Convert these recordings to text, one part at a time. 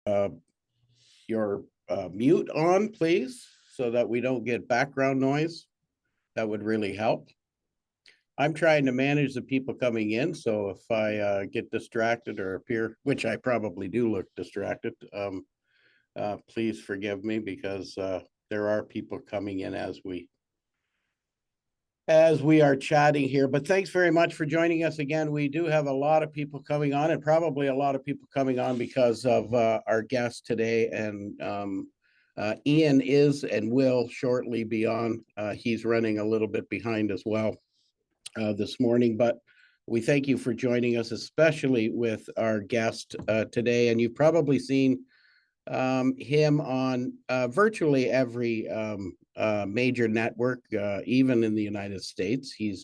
uh, your mute on, please, so that we don't get background noise. That would really help. I'm trying to manage the people coming in, so if I get distracted or appear, which I probably do look distracted, please forgive me because there are people coming in as we are chatting here. But thanks very much for joining us again. We do have a lot of people coming on, and probably a lot of people coming on because of our guest today. And Ian is and will shortly be on. He's running a little bit behind as well this morning, but we thank you for joining us, especially with our guest today. And you've probably seen him on virtually every major network, even in the United States. He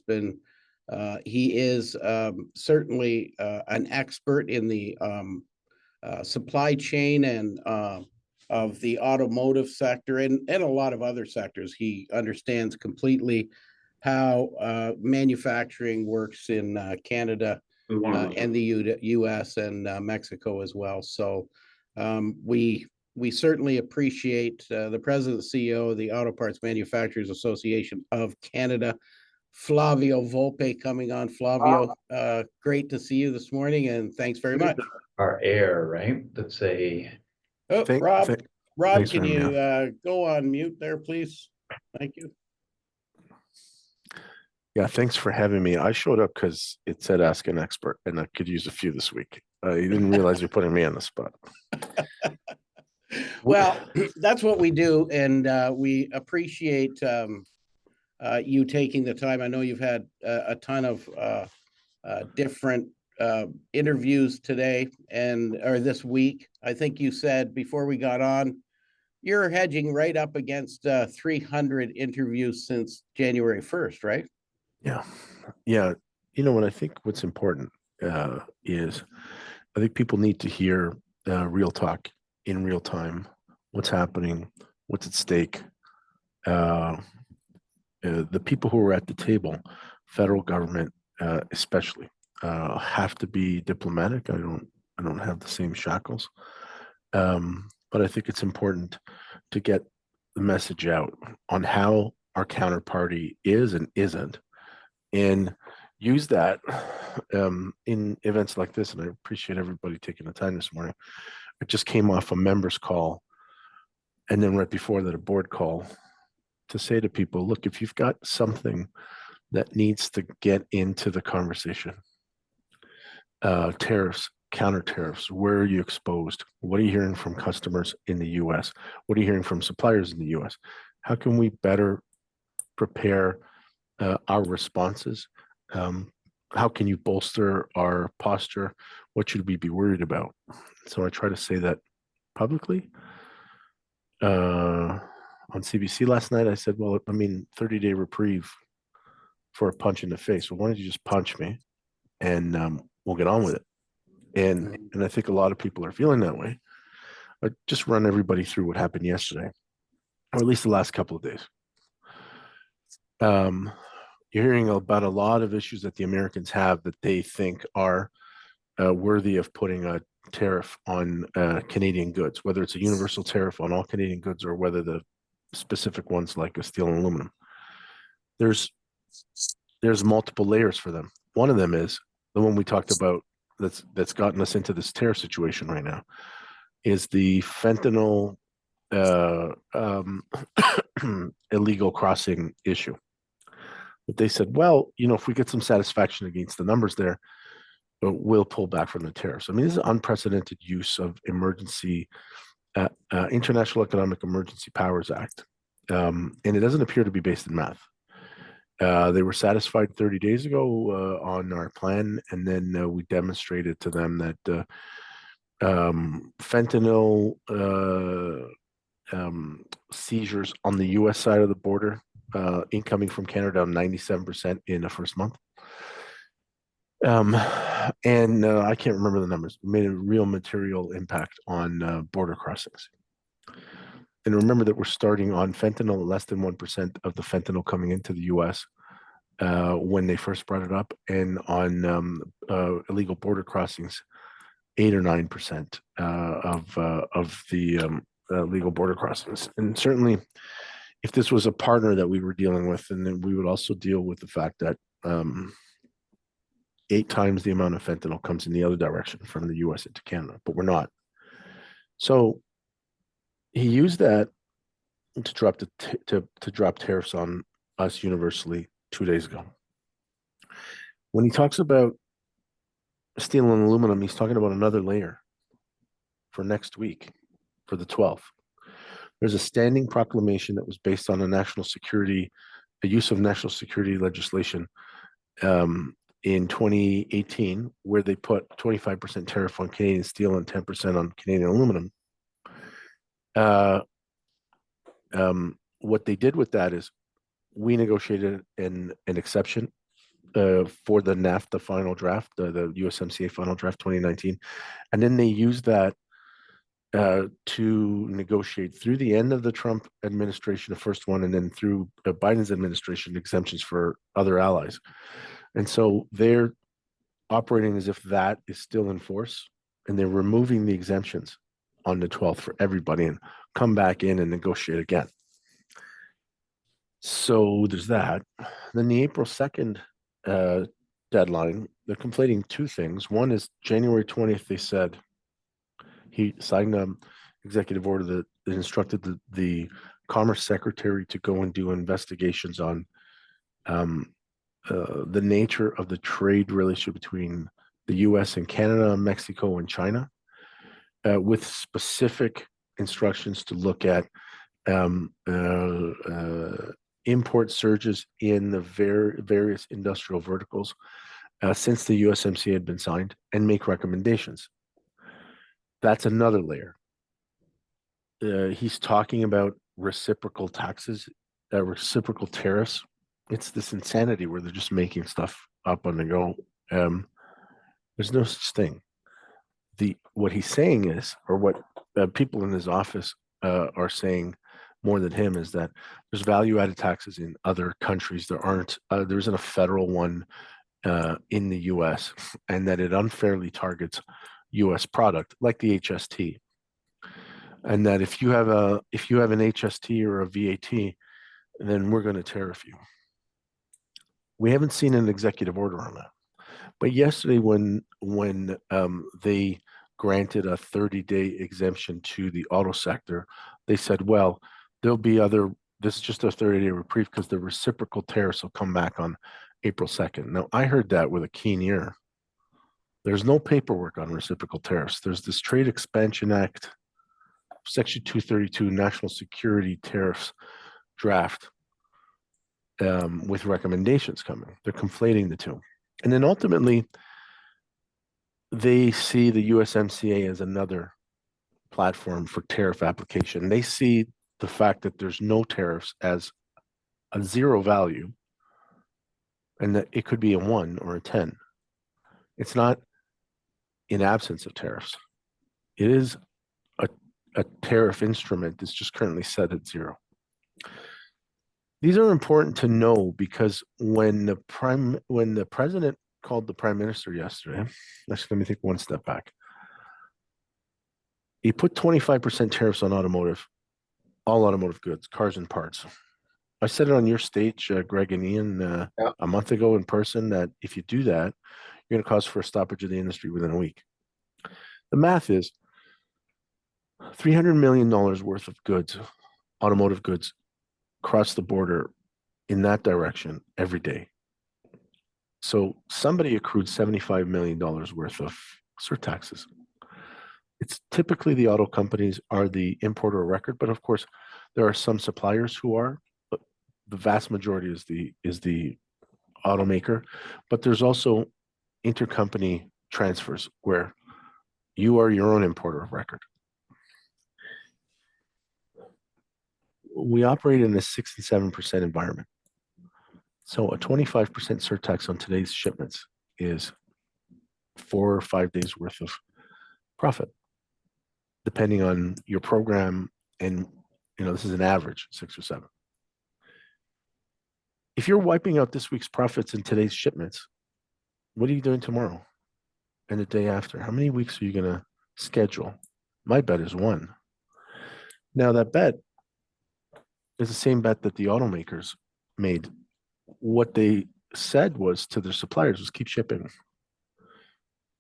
is certainly an expert in the supply chain and of the automotive sector and a lot of other sectors. He understands completely how manufacturing works in Canada and the U.S. and Mexico as well. So we certainly appreciate the president and CEO of the Auto Parts Manufacturers Association of Canada, Flavio Volpe, coming on. Flavio, great to see you this morning, and thanks very much. Our air, right? That's a. Oh, Rob, can you go on mute there, please? Thank you. Yeah, thanks for having me. I showed up because it said ask an expert, and I could use a few this week. You didn't realize you're putting me on the spot. Well, that's what we do, and we appreciate you taking the time. I know you've had a ton of different interviews today or this week. I think you said before we got on, you're hedging right up against 300 interviews since January 1st, right? Yeah. You know what I think what's important is I think people need to hear real talk in real time. What's happening? What's at stake? The people who are at the table, federal government especially, have to be diplomatic. I don't have the same shackles, but I think it's important to get the message out on how our counterparty is and isn't, and use that in events like this. And I appreciate everybody taking the time this morning. I just came off a members call, and then right before that, a board call, to say to people, look, if you've got something that needs to get into the conversation, tariffs, counter tariffs, where are you exposed? What are you hearing from customers in the US? What are you hearing from suppliers in the US? How can we better prepare our responses? How can you bolster our posture? What should we be worried about? So I try to say that publicly. On CBC last night, I said, well, 30-day reprieve for a punch in the face. Well, why don't you just punch me and we'll get on with it? And I think a lot of people are feeling that way. I just run everybody through what happened yesterday, or at least the last couple of days. You're hearing about a lot of issues that the Americans have that they think are worthy of putting a tariff on Canadian goods, whether it's a universal tariff on all Canadian goods or whether the specific ones like steel and aluminum. There's multiple layers for them. One of them is the one we talked about that's gotten us into this tariff situation right now, is the fentanyl illegal crossing issue. But they said, well, if we get some satisfaction against the numbers there, we'll pull back from the tariffs. This is unprecedented use of emergency, International Economic Emergency Powers Act. And it doesn't appear to be based in math. They were satisfied 30 days ago on our plan, and then we demonstrated to them that fentanyl seizures on the U.S. side of the border, incoming from Canada, down 97% in the first month. And I can't remember the numbers. It made a real material impact on border crossings. And remember that we're starting on fentanyl, less than 1% of the fentanyl coming into the U.S. When they first brought it up, and on illegal border crossings, 8 or 9% of the legal border crossings. And certainly, if this was a partner that we were dealing with, and then we would also deal with the fact that 8 times the amount of fentanyl comes in the other direction from the U.S. into Canada, but we're not. So he used that to drop to drop tariffs on us universally 2 days ago. When he talks about steel and aluminum, he's talking about another layer for next week, for the 12th. There's a standing proclamation that was based on the use of national security legislation in 2018, where they put 25% tariff on Canadian steel and 10% on Canadian aluminum. What they did with that is we negotiated an exception for the NAFTA final draft, the USMCA final draft 2019, and then they used that to negotiate through the end of the Trump administration, the first one, and then through Biden's administration, exemptions for other allies. And so they're operating as if that is still in force, and they're removing the exemptions on the 12th for everybody and come back in and negotiate again. So there's that. Then the April 2nd deadline, they're conflating two things. One is January 20th, they said he signed an executive order that instructed the Commerce Secretary to go and do investigations on the nature of the trade relationship between the U.S. and Canada, Mexico, and China, with specific instructions to look at import surges in the various industrial verticals since the USMCA had been signed and make recommendations. That's another layer. He's talking about reciprocal taxes, reciprocal tariffs. It's this insanity where they're just making stuff up on the go. There's no such thing. What he's saying is, or what people in his office are saying more than him, is that there's value-added taxes in other countries. There isn't a federal one in the U.S., and that it unfairly targets U.S. product like the HST, and that if you have an HST or a VAT, then we're going to tariff you. We haven't seen an executive order on that, but yesterday when they granted a 30-day exemption to the auto sector, they said, well, there'll be this is just a 30-day reprieve because the reciprocal tariffs will come back on April 2nd. Now, I heard that with a keen ear. There's no paperwork on reciprocal tariffs. There's this Trade Expansion Act, Section 232, National Security Tariffs draft with recommendations coming. They're conflating the two. And then ultimately, they see the USMCA as another platform for tariff application. They see the fact that there's no tariffs as a zero value, and that it could be a 1 or a 10. It's not in absence of tariffs. It is a tariff instrument that's just currently set at 0. These are important to know because when the president called the prime minister yesterday, actually, let me take one step back. He put 25% tariffs on all automotive goods, cars and parts. I said it on your stage, Greg and Ian, a month ago in person, that if you do that, you're going to cause for a stoppage of the industry within a week. The math is $300 million worth of goods, automotive goods, cross the border in that direction every day. So somebody accrued $75 million worth of surtaxes. It's typically the auto companies are the importer of record, but of course there are some suppliers who are, but the vast majority is the automaker. But there's also intercompany transfers where you are your own importer of record. We operate in a 6 and 7% environment. So a 25% surtax on today's shipments is 4 or 5 days worth of profit, depending on your program. And, this is an average, 6 or 7. If you're wiping out this week's profits in today's shipments, what are you doing tomorrow? and the day after? How many weeks are you going to schedule? My bet is one. Now, that bet is the same bet that the automakers made. What they said was to their suppliers was keep shipping.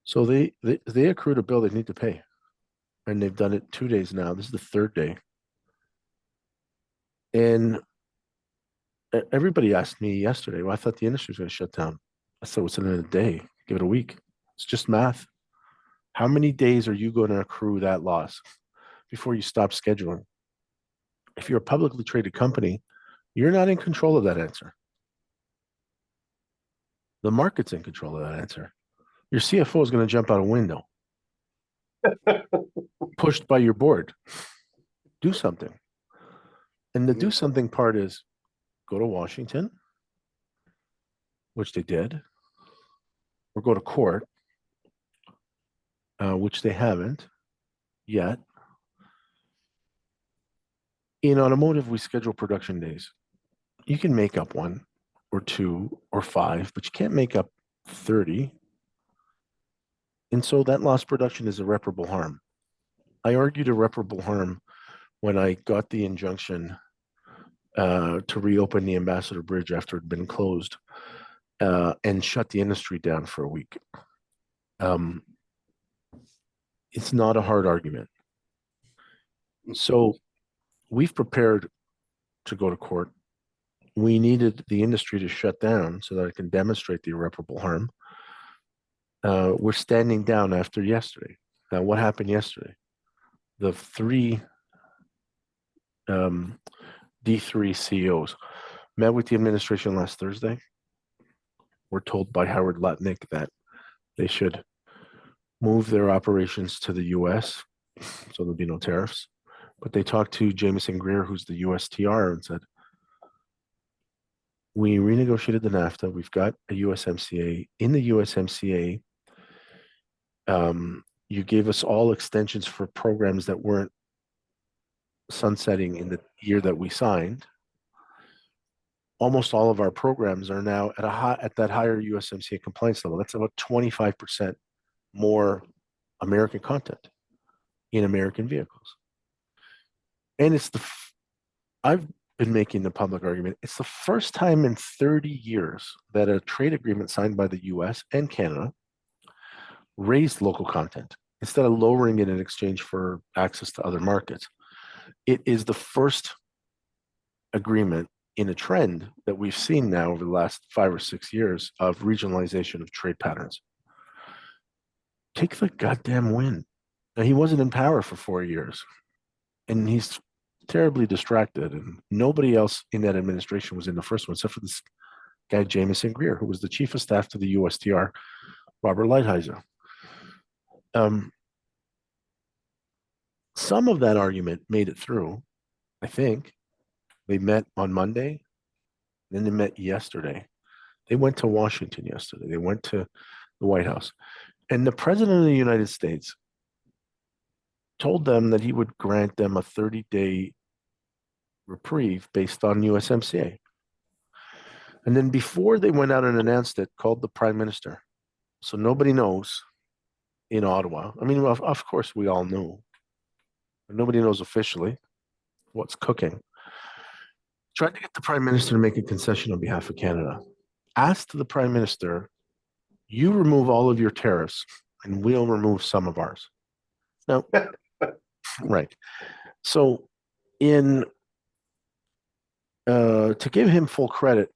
So they accrued a bill they need to pay. And they've done it 2 days now. This is the third day. And everybody asked me yesterday, well, I thought the industry was going to shut down. I said, what's in a day? Give it a week. It's just math. How many days are you going to accrue that loss before you stop scheduling? If you're a publicly traded company, you're not in control of that answer. The market's in control of that answer. Your CFO is going to jump out a window, pushed by your board. Do something. And the do something part is go to Washington, which they did, or go to court, which they haven't yet. In automotive, we schedule production days. You can make up 1 or 2 or 5, but you can't make up 30. And so that lost production is irreparable harm. I argued irreparable harm when I got the injunction to reopen the Ambassador Bridge after it had been closed and shut the industry down for a week. It's not a hard argument. So we've prepared to go to court. We needed the industry to shut down so that it can demonstrate the irreparable harm. We're standing down after yesterday. Now, what happened yesterday? The 3 D3 CEOs met with the administration last Thursday. We're told by Howard Lutnick that they should move their operations to the US, so there'll be no tariffs. But they talked to Jameson Greer, who's the USTR, and said, we renegotiated the NAFTA. We've got a USMCA. In the USMCA, you gave us all extensions for programs that weren't sunsetting in the year that we signed. Almost all of our programs are now at that higher USMCA compliance level. That's about 25% more American content in American vehicles. And I've been making the public argument, it's the first time in 30 years that a trade agreement signed by the US and Canada raised local content instead of lowering it in exchange for access to other markets. It is the first agreement in a trend that we've seen now over the last 5 or 6 years of regionalization of trade patterns. Take the goddamn win. Now, he wasn't in power for 4 years, and he's terribly distracted, and nobody else in that administration was in the first one, except for this guy, Jameson Greer, who was the chief of staff to the USTR, Robert Lighthizer. Some of that argument made it through, I think. They met on Monday, then they met yesterday. They went to Washington yesterday. They went to the White House. And the president of the United States told them that he would grant them a 30-day reprieve based on USMCA. And then before they went out and announced it, called the prime minister. So nobody knows in Ottawa. I mean, of course, we all know, but nobody knows officially what's cooking. Tried to get the prime minister to make a concession on behalf of Canada. Asked the prime minister, you remove all of your tariffs and we'll remove some of ours. Now, right. So to give him full credit,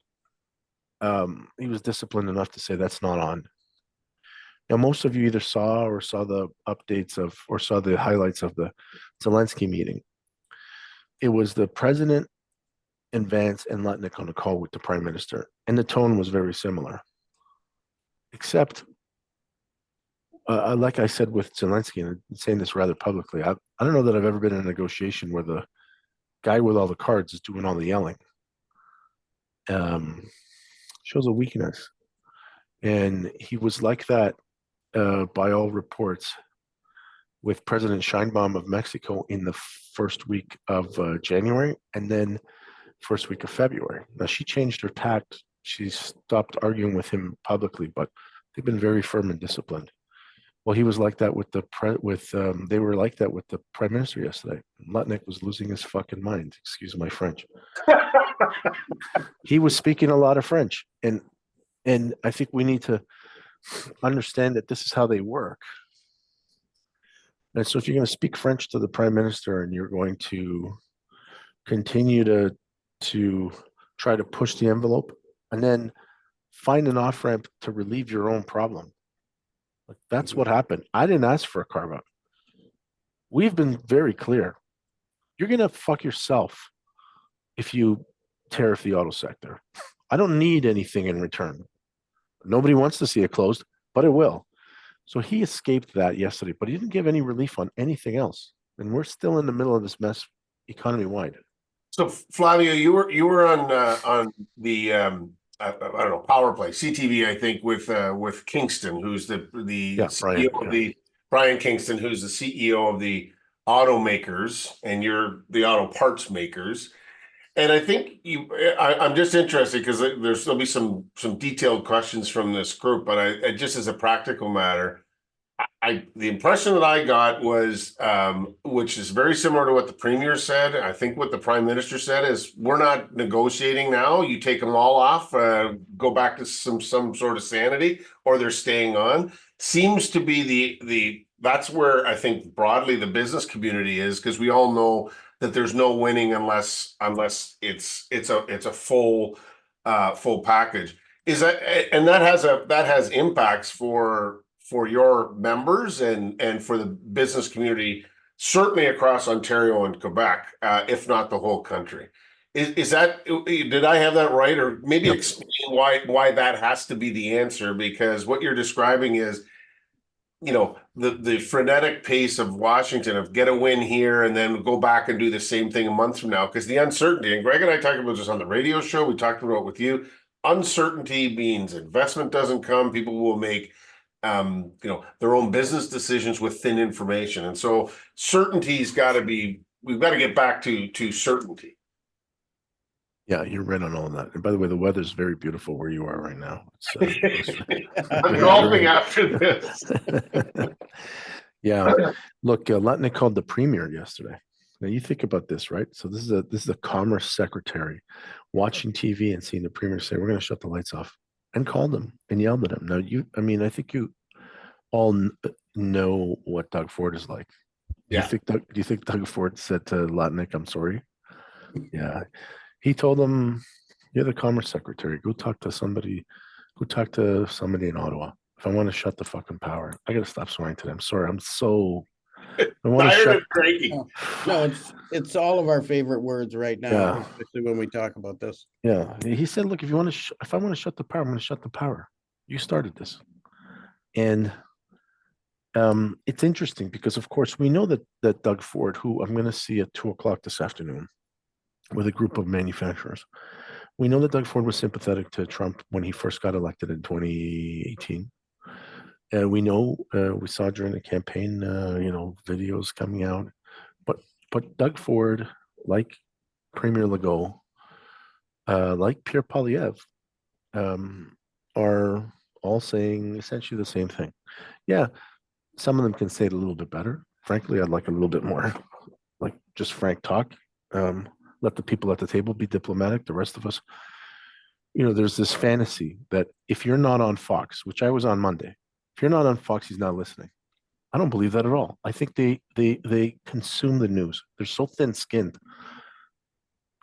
he was disciplined enough to say that's not on. Now, most of you either saw the updates or saw the highlights of the Zelensky meeting. It was the president and Vance and Lutnick on a call with the prime minister, and the tone was very similar. Except, like I said with Zelensky, and I'm saying this rather publicly, I don't know that I've ever been in a negotiation where the guy with all the cards is doing all the yelling. Shows a weakness. And he was like that, by all reports, with President Sheinbaum of Mexico in the first week of January, and then first week of February. Now, she changed her tact. She stopped arguing with him publicly, but they've been very firm and disciplined. Well, he was like that with they were like that with the prime minister yesterday. Lutnick was losing his fucking mind. Excuse my French. He was speaking a lot of French, and I think we need to understand that this is how they work. And so, if you're going to speak French to the prime minister, and you're going to continue to try to push the envelope, and then find an off ramp to relieve your own problem. Like, that's what happened. I didn't ask for a carve out. We've been very clear. You're going to fuck yourself if you tariff the auto sector. I don't need anything in return. Nobody wants to see it closed, but it will. So he escaped that yesterday, but he didn't give any relief on anything else. And we're still in the middle of this mess economy wide. So Flavio, you were on the I don't know, Power Play, CTV, I think, with Kingston, who's the CEO of the Brian Kingston, who's the CEO of the automakers, and you're the auto parts makers. And I think I'm just interested because there'll be some detailed questions from this group, but I just as a practical matter, the impression that I got was, which is very similar to what the premier said. I think what the prime minister said is, we're not negotiating now. You take them all off, go back to some sort of sanity, or they're staying on. Seems to be that's where I think broadly the business community is, because we all know that there's no winning unless it's a full package. Is that, and that has impacts for your members and for the business community, certainly across Ontario and Quebec, if not the whole country. Is that, did I have that right? Or maybe explain why that has to be the answer, because what you're describing is, the frenetic pace of Washington of get a win here and then go back and do the same thing a month from now, because the uncertainty, and Greg and I talked about this on the radio show, we talked about it with you, uncertainty means investment doesn't come, people will make their own business decisions with thin information. And so certainty's got to be, we've got to get back to certainty. Yeah, you're right on all of that. And by the way, the weather's very beautiful where you are right now. I'm golfing after this. Yeah. Look, Lutnick called the premier yesterday. Now you think about this, right? So this is a commerce secretary watching TV and seeing the premier say, we're going to shut the lights off, and called him and yelled at him. Now I think you all know what Doug Ford is like. Yeah. Do you think Doug Ford said to Lutnick, I'm sorry? Yeah. He told him, you're the commerce secretary. Go talk to somebody in Ottawa. If I want to shut the fucking power, I got to stop swearing to them. I'm sorry. I want to shut. No, it's all of our favorite words right now, Yeah. especially when we talk about this. Yeah. He said, look, if I want to shut the power, I'm going to shut the power. You started this. And it's interesting because, of course, we know that Doug Ford, who I'm going to see at 2:00 this afternoon with a group of manufacturers, we know that Doug Ford was sympathetic to Trump when he first got elected in 2018. And we know, we saw during the campaign, videos coming out. But Doug Ford, like Premier Legault, like Pierre Poilievre, are all saying essentially the same thing. Yeah, some of them can say it a little bit better. Frankly, I'd like a little bit more, like just frank talk. Let the people at the table be diplomatic. The rest of us, there's this fantasy that if you're not on Fox, which I was on Monday, if you're not on Fox, he's not listening. I don't believe that at all. I think they consume the news. They're so thin-skinned.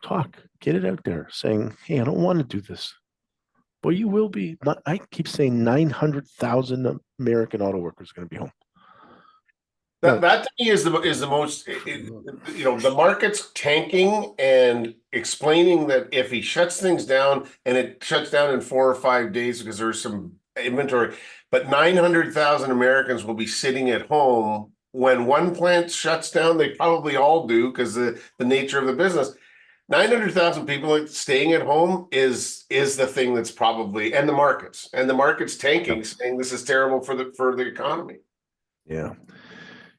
Talk, get it out there, saying, "Hey, I don't want to do this." Well, you will be. I keep saying 900,000 American auto workers are going to be home. That to me is the most, the market's tanking, and explaining that if he shuts things down and it shuts down in 4 or 5 days because there's some inventory, but 900,000 Americans will be sitting at home when one plant shuts down. They probably all do because the nature of the business. 900,000 people staying at home is the thing that's probably, and the market's tanking, saying this is terrible for the economy. Yeah.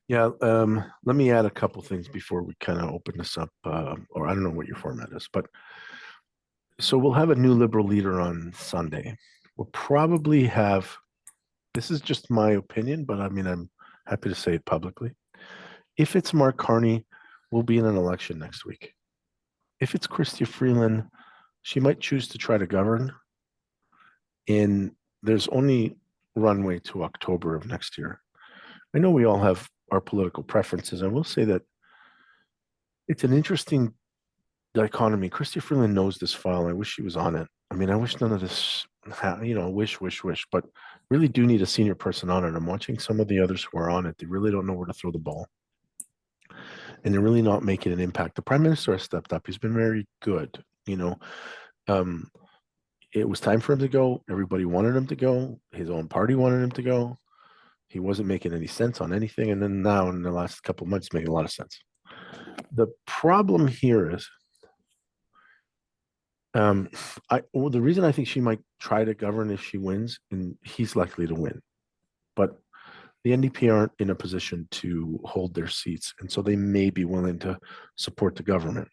Yeah, let me add a couple things before we kind of open this up, or I don't know what your format is, but so we'll have a new Liberal leader on Sunday. We'll probably have this is just my opinion, but I mean, I'm happy to say it publicly. If it's Mark Carney, we'll be in an election next week. If it's Chrystia Freeland, she might choose to try to govern. And there's only runway to October of next year. I know we all have our political preferences. I will say that it's an interesting dichotomy. Chrystia Freeland knows this file. I wish she was on it. I mean, I wish none of this, wish, but really do need a senior person on it. I'm watching some of the others who are on it. They really don't know where to throw the ball. And they're really not making an impact. The prime minister has stepped up. He's been very good. It was time for him to go. Everybody wanted him to go. His own party wanted him to go. He wasn't making any sense on anything. And then now in the last couple of months, making a lot of sense. The problem here is, the reason I think she might try to govern if she wins, and he's likely to win, but the NDP aren't in a position to hold their seats, and so they may be willing to support the government.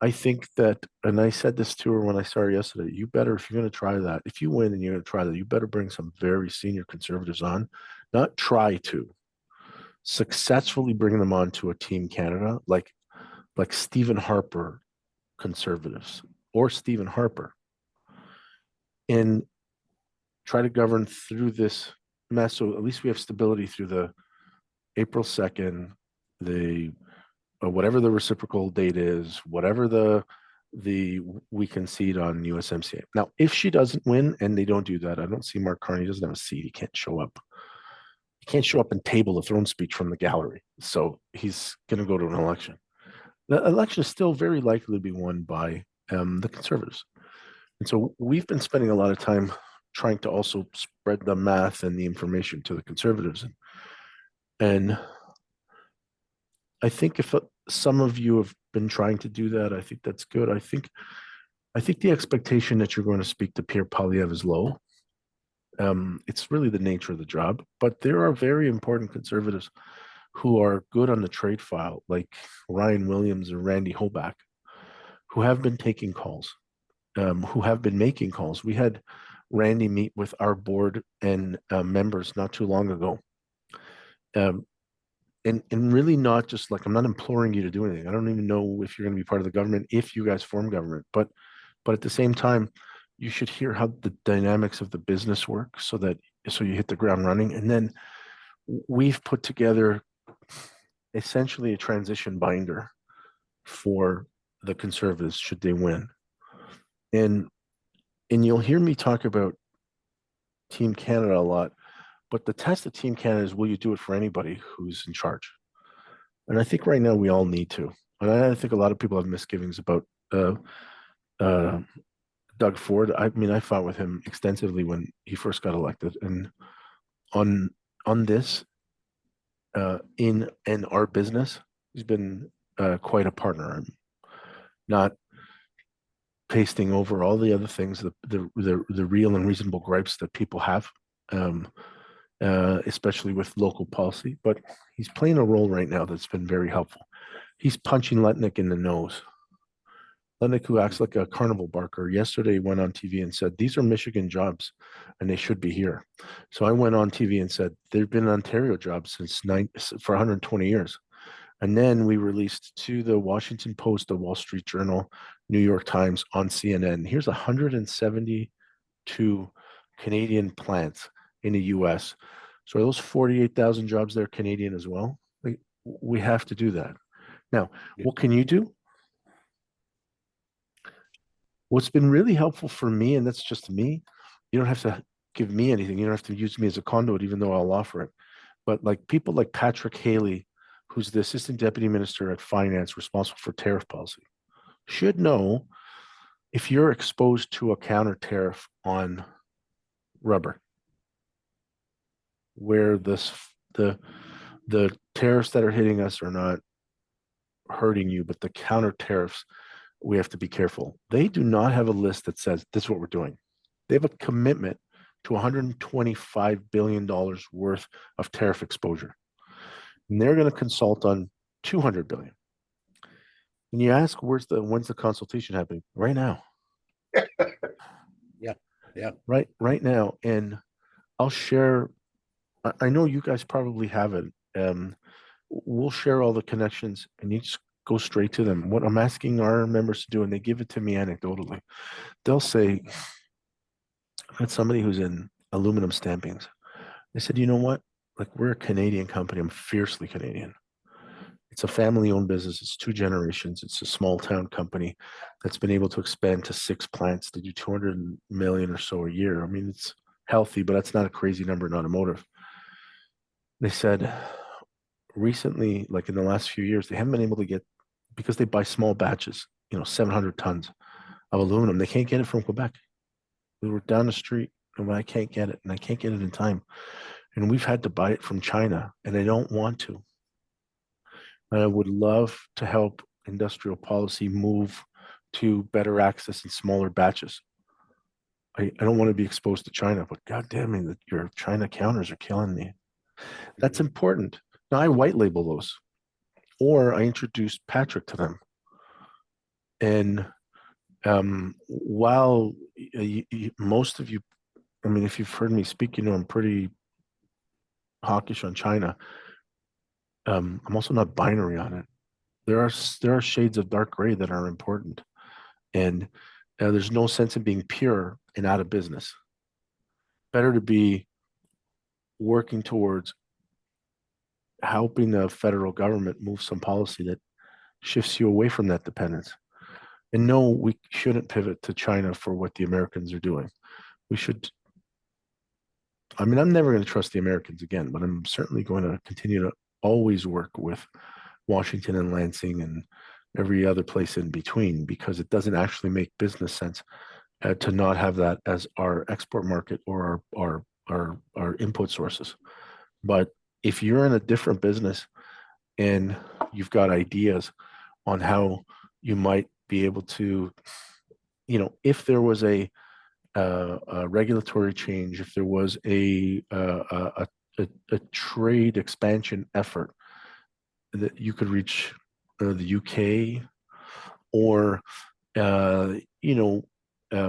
I think that, and I said this to her when I saw her yesterday, you better, if you're going to try that, if you win and you're going to try that, you better bring some very senior conservatives on, not try to, successfully bring them on to a Team Canada, like Stephen Harper conservatives or Stephen Harper, and try to govern through this mess. So at least we have stability through the April 2nd, whatever the reciprocal date is, whatever we concede on USMCA. Now, if she doesn't win and they don't do that, I don't see Mark Carney. He doesn't have a seat. He can't show up. He can't show up and table a throne speech from the gallery. So he's going to go to an election. The election is still very likely to be won by the Conservatives. And so we've been spending a lot of time trying to also spread the math and the information to the Conservatives. And I think if some of you have been trying to do that, I think that's good. I think the expectation that you're going to speak to Pierre Poilievre is low. It's really the nature of the job, but there are very important Conservatives who are good on the trade file, like Ryan Williams or Randy Hoback, who have been taking calls, who have been making calls. We had Randy meet with our board and members not too long ago. And really not just like, I'm not imploring you to do anything. I don't even know if you're going to be part of the government, if you guys form government, but at the same time, you should hear how the dynamics of the business work so you hit the ground running. And then we've put together essentially a transition binder for the Conservatives should they win. And you'll hear me talk about Team Canada a lot, but the test of Team Canada is, will you do it for anybody who's in charge? And I think right now we all need to. And I think a lot of people have misgivings about Doug Ford. I mean, I fought with him extensively when he first got elected. And on this, in our business, he's been quite a partner. I'm not pasting over all the other things, the real and reasonable gripes that people have, especially with local policy. But he's playing a role right now that's been very helpful. He's punching Letnick in the nose. Letnick, who acts like a carnival barker, yesterday went on TV and said, these are Michigan jobs and they should be here. So I went on TV and said, they've been Ontario jobs for 120 years. And then we released to the Washington Post, the Wall Street Journal, New York Times, on CNN. Here's 172 Canadian plants in the US. So are those 48,000 jobs there Canadian as well? We have to do that. Now, what can you do? What's been really helpful for me, and that's just me, you don't have to give me anything. You don't have to use me as a conduit, even though I'll offer it. But like people like Patrick Haley, who's the Assistant Deputy Minister at Finance responsible for tariff policy, should know if you're exposed to a counter tariff on rubber, where the tariffs that are hitting us are not hurting you, but the counter tariffs, we have to be careful. They do not have a list that says this is what we're doing. They have a commitment to $125 billion worth of tariff exposure. And they're going to consult on $200 billion. And you ask, when's the consultation happening? Right now. Yeah. Right now. And I'll share. I know you guys probably have it. We'll share all the connections, and you just go straight to them. What I'm asking our members to do, and they give it to me anecdotally, they'll say, I had somebody who's in aluminum stampings. They said, you know what? Like, we're a Canadian company. I'm fiercely Canadian. It's a family-owned business. It's 2 generations. It's a small-town company that's been able to expand to 6 plants to do 200 million or so a year. I mean, it's healthy, but that's not a crazy number in automotive. They said recently, like in the last few years, they haven't been able to get, because they buy small batches, 700 tons of aluminum. They can't get it from Quebec. We were down the street, and I can't get it, and I can't get it in time. And we've had to buy it from China, and I don't want to. And I would love to help industrial policy move to better access in smaller batches. I don't want to be exposed to China, but God damn me, your China counters are killing me. That's important. Now I white label those, or I introduce Patrick to them. And while most of you, I mean, if you've heard me speak, I'm pretty hawkish on China. I'm also not binary on it. There are shades of dark gray that are important, and there's no sense in being pure and out of business. Better to be working towards helping the federal government move some policy that shifts you away from that dependence. And no, we shouldn't pivot to China for what the Americans are doing. We should. I mean, I'm never going to trust the Americans again, but I'm certainly going to continue to always work with Washington and Lansing and every other place in between, because it doesn't actually make business sense to not have that as our export market or our input sources. But if you're in a different business and you've got ideas on how you might be able to, if there was a regulatory change, if there was a trade expansion effort that you could reach the UK, or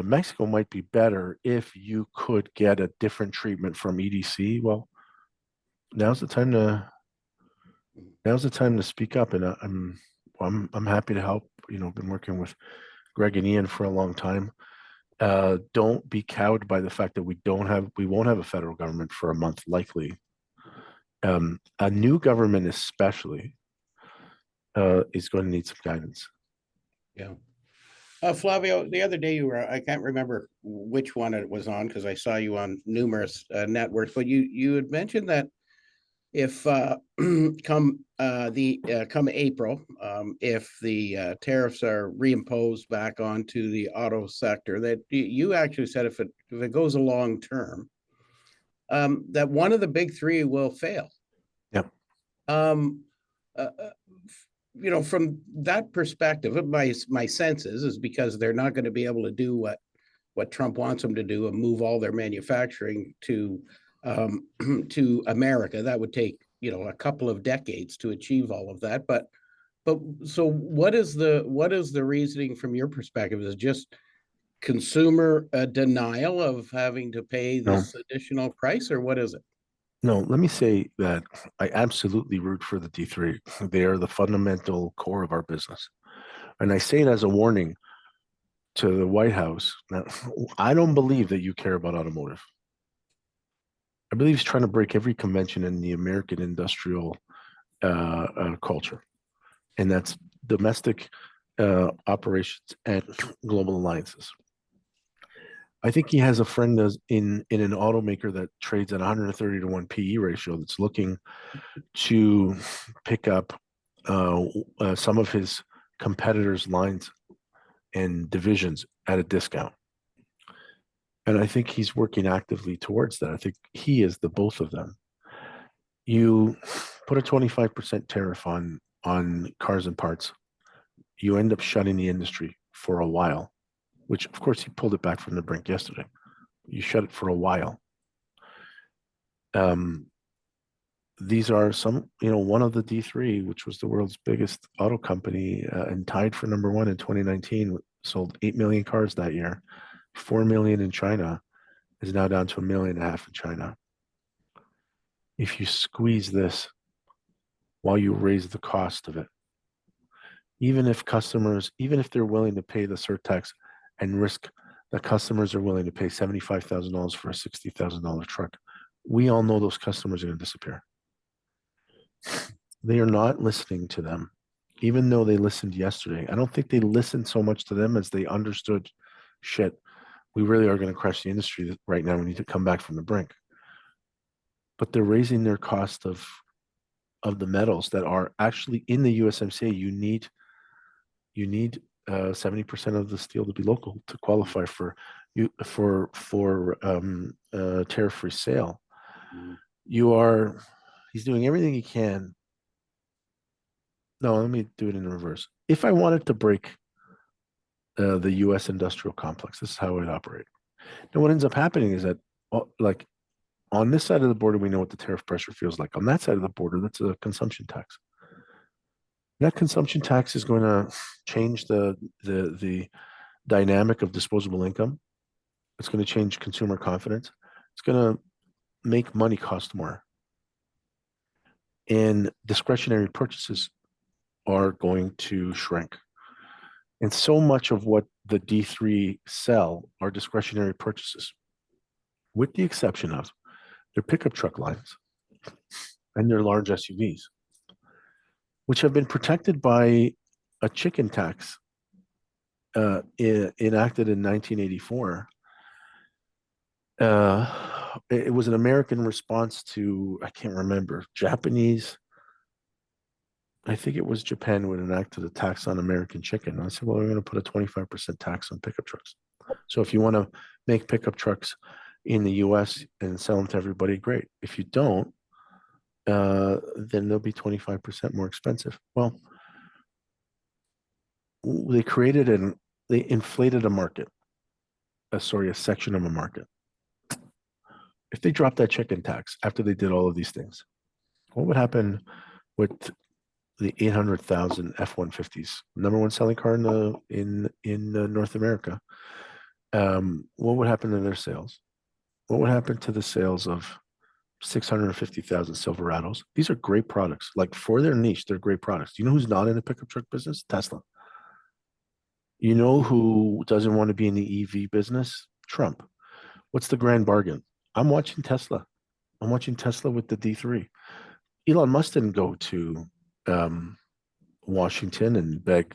Mexico might be better if you could get a different treatment from EDC. Well, now's the time to speak up, and I'm happy to help. Been working with Greg and Ian for a long time. Don't be cowed by the fact that we won't have a federal government for a month, likely. A new government especially is going to need some guidance. Yeah. Flavio, the other day I can't remember which one it was on, because I saw you on numerous networks, but you had mentioned that if come April, if the tariffs are reimposed back onto the auto sector, that you actually said if it goes a long term, that one of the big three will fail. Yep. From that perspective, my sense is because they're not going to be able to do what Trump wants them to do and move all their manufacturing to America. That would take a couple of decades to achieve all of that. But so what is the reasoning from your perspective? Is it just consumer denial of having to pay this additional price, or what is it? No, let me say that I absolutely root for the D3. They are the fundamental core of our business. And I say it as a warning to the White House. Now, I don't believe that you care about automotive. I believe he's trying to break every convention in the American industrial culture. And that's domestic operations and global alliances. I think he has a friend in an automaker that trades at 130 to 1 PE ratio that's looking to pick up some of his competitors' lines and divisions at a discount. And I think he's working actively towards that. I think he is the both of them. You put a 25% tariff on cars and parts, you end up shutting the industry for a while, which of course he pulled it back from the brink yesterday. You shut it for a while. These are some, one of the D3, which was the world's biggest auto company and tied for number one in 2019, sold 8 million cars that year, 4 million in China, is now down to 1.5 million in China. If you squeeze this while you raise the cost of it, even if they're willing to pay the surtax and risk that customers are willing to pay $75,000 for a $60,000 truck, we all know those customers are going to disappear. They are not listening to them, even though they listened yesterday. I don't think they listened so much to them as they understood, shit, we really are going to crash the industry right now. We need to come back from the brink. But they're raising their cost of the metals that are actually in the USMCA. You need 70% of the steel to be local to qualify for tariff-free sale. He's doing everything he can. No, let me do it in reverse. If I wanted to break the U.S. industrial complex, this is how it operates. Now, what ends up happening is that, like, on this side of the border, we know what the tariff pressure feels like. On that side of the border, that's a consumption tax. That consumption tax is going to change the dynamic of disposable income. It's going to change consumer confidence. It's going to make money cost more. And discretionary purchases are going to shrink. And so much of what the D3 sell are discretionary purchases, with the exception of their pickup truck lines and their large SUVs, which have been protected by a chicken tax enacted in 1984. It was an American response to, I can't remember, Japanese. I think it was Japan who enacted a tax on American chicken. I said, well, we're going to put a 25% tax on pickup trucks. So if you want to make pickup trucks in the US and sell them to everybody, great. If you don't, then they'll be 25% more expensive. Well, they inflated a market, a section of a market. If they dropped that chicken tax after they did all of these things, what would happen with the 800,000 F-150s, number one selling car in North America? What would happen to their sales? What would happen to the sales of 650,000 Silverados? These are great products. Like, for their niche, they're great products. Do you know who's not in the pickup truck business? Tesla. You know who doesn't want to be in the EV business? Trump. What's the grand bargain? I'm watching Tesla. I'm watching Tesla with the D3. Elon Musk didn't go to Washington and beg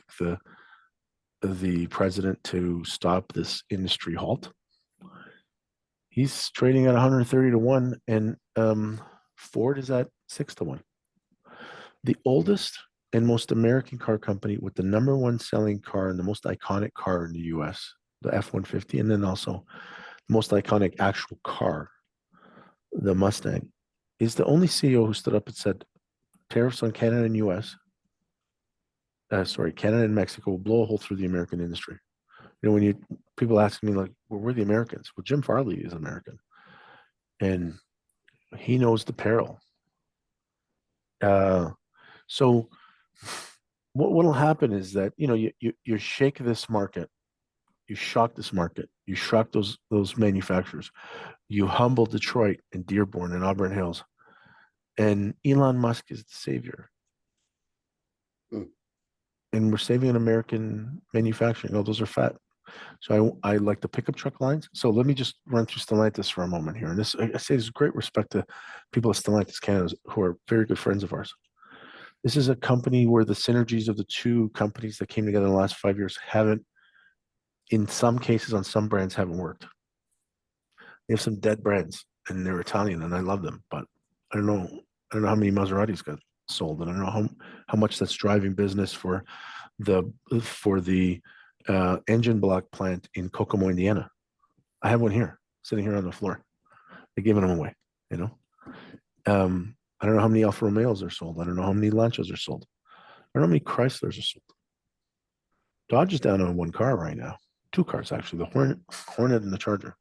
the president to stop this industry halt. He's trading at 130 to 1, and Ford is at 6 to 1. The oldest and most American car company with the number one selling car and the most iconic car in the US, the F-150, and then also the most iconic actual car, the Mustang, is the only CEO who stood up and said tariffs on Canada and US, Canada and Mexico will blow a hole through the American industry. You know, when people ask me, like, well, we're the Americans. Well, Jim Farley is American, and he knows the peril. So what will happen is that, you know, you shake this market, you shock this market, you shock those manufacturers, you humble Detroit and Dearborn and Auburn Hills, and Elon Musk is the savior. And we're saving an American manufacturing. Oh, those are fat. So I like the pickup truck lines. So let me just run through Stellantis for a moment here. And this, I say this with great respect to people at Stellantis Canada who are very good friends of ours. This is a company where the synergies of the two companies that came together in the last 5 years haven't, in some cases on some brands, haven't worked. They have some dead brands and they're Italian and I love them, but I don't know how many Maseratis got sold, and I don't know how much that's driving business for the engine block plant in Kokomo, Indiana. I have one here, sitting here on the floor. They're giving them away, you know. I don't know how many Alfa Romeos are sold. I don't know how many Lancias are sold. I don't know how many Chryslers are sold. Dodge is down on one car right now. Two cars, actually, the Hornet and the Charger.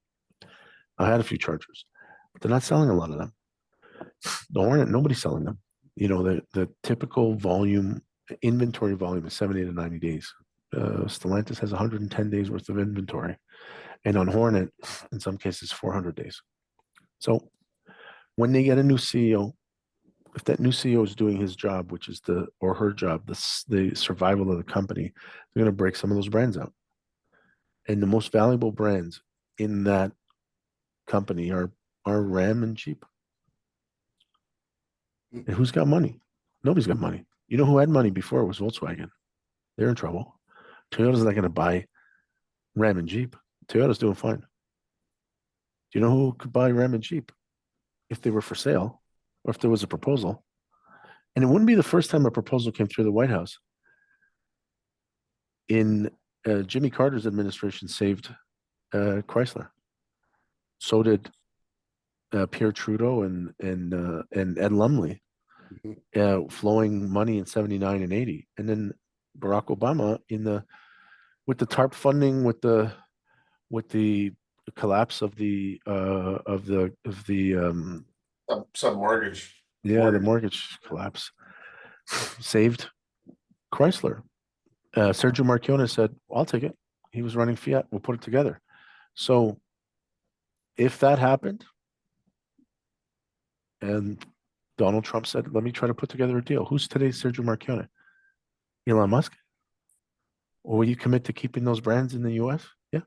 I had a few Chargers, but they're not selling a lot of them. The Hornet, nobody's selling them. You know, the typical volume, inventory volume is 70 to 90 days. Stellantis has 110 days worth of inventory, and on Hornet, in some cases, 400 days. So when they get a new CEO, if that new CEO is doing his job, which is or her job, the survival of the company, they're going to break some of those brands out. And the most valuable brands in that company are Ram and Jeep. And who's got money? Nobody's got money. You know who had money before? It was Volkswagen. They're in trouble. Toyota's not going to buy Ram and Jeep. Toyota's doing fine. Do you know who could buy Ram and Jeep if they were for sale or if there was a proposal? And it wouldn't be the first time a proposal came through the White House. In Jimmy Carter's administration saved Chrysler. So did Pierre Trudeau and Ed Lumley, flowing money in 79 and 80. And then Barack Obama with the TARP funding, with the collapse of the sub mortgage. Yeah, the mortgage collapse saved Chrysler. Sergio Marchionne said, I'll take it. He was running Fiat. We'll put it together. So if that happened and Donald Trump said, let me try to put together a deal. Who's today's Sergio Marchionne? Elon Musk? Or will you commit to keeping those brands in the US? Yeah.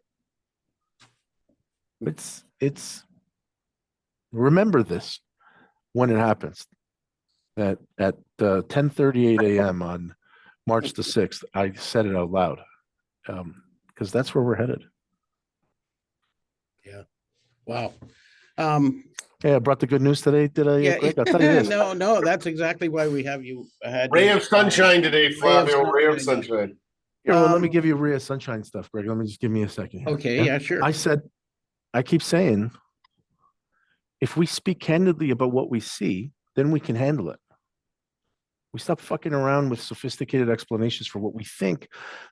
It's remember this when it happens. That at 10:38 a.m. on March the 6th, I said it out loud. Because that's where we're headed. Yeah. Wow. Yeah, I brought the good news today. Did I, Yeah, Greg? I'll tell you this. No, that's exactly why we have you. Ray of sunshine today, Flavio. Ray of sunshine. Here, well, let me give you Ray of sunshine stuff, Greg. Let me just give me a second here. Okay, yeah, sure. I keep saying, if we speak candidly about what we see, then we can handle it. We stop fucking around with sophisticated explanations for what we think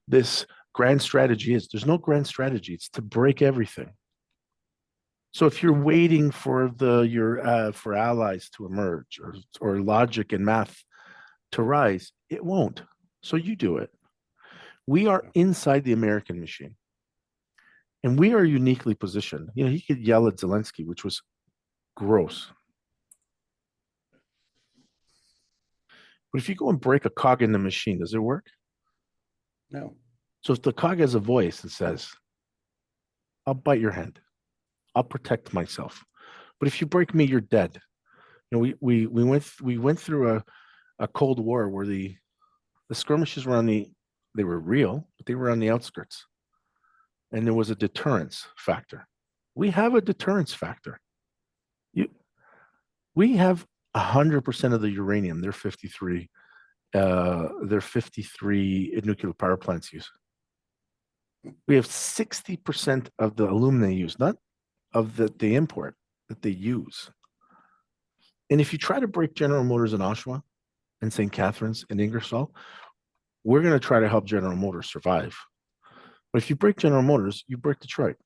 this grand strategy is. There's no grand strategy. It's to break everything. So if you're waiting for for allies to emerge or logic and math to rise, it won't. So you do it. We are inside the American machine. And we are uniquely positioned. You know, he could yell at Zelensky, which was gross. But if you go and break a cog in the machine, does it work? No. So if the cog has a voice and says, I'll bite your hand, I'll protect myself. But if you break me, you're dead. You know, we went through a Cold War where the skirmishes were they were real, but they were on the outskirts. And there was a deterrence factor. We have a deterrence factor. We have 100% of the uranium their 53 nuclear power plants use. We have 60% of the aluminum they use, not of the import that they use. And if you try to break General Motors in Oshawa and St. Catharines and Ingersoll, we're going to try to help General Motors survive. But if you break General Motors, you break Detroit.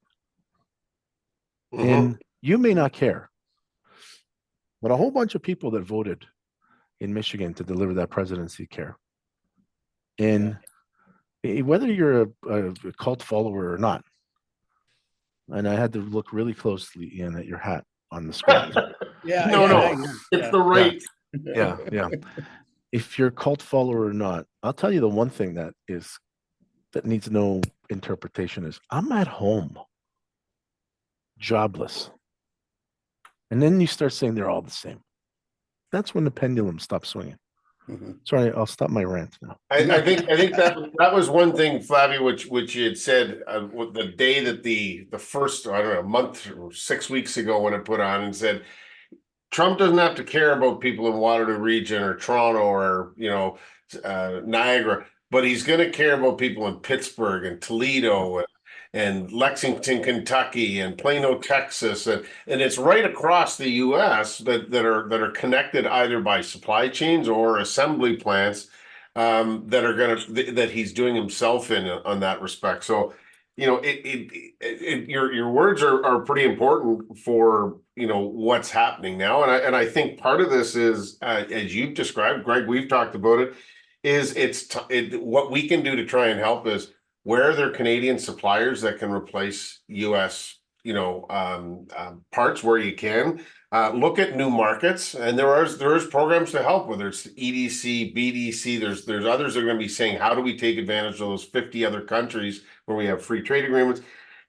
And you may not care, but a whole bunch of people that voted in Michigan to deliver that presidency care. And whether you're a cult follower or not, and I had to look really closely, Ian, at your hat on the screen. It's the right. Yeah. If you're a cult follower or not, I'll tell you the one thing that needs no interpretation is I'm at home, jobless. And then you start saying they're all the same. That's when the pendulum stops swinging. Sorry, I'll stop my rant now. I think that was one thing, Flavio, which you had said the day that the first, I don't know, month or 6 weeks ago when it put on and said, Trump doesn't have to care about people in Waterloo region or Toronto or, Niagara, but he's going to care about people in Pittsburgh and Toledo and Lexington, Kentucky, and Plano, Texas, and it's right across the U.S. that are connected either by supply chains or assembly plants that he's doing himself in on that respect. So, your words are pretty important for what's happening now, and I think part of this is as you've described, Greg. We've talked about it. What we can do to try and help is where there are Canadian suppliers that can replace US, parts where you can. Look at new markets, and there is programs to help, whether it's EDC, BDC. There's others that are going to be saying, how do we take advantage of those 50 other countries where we have free trade agreements?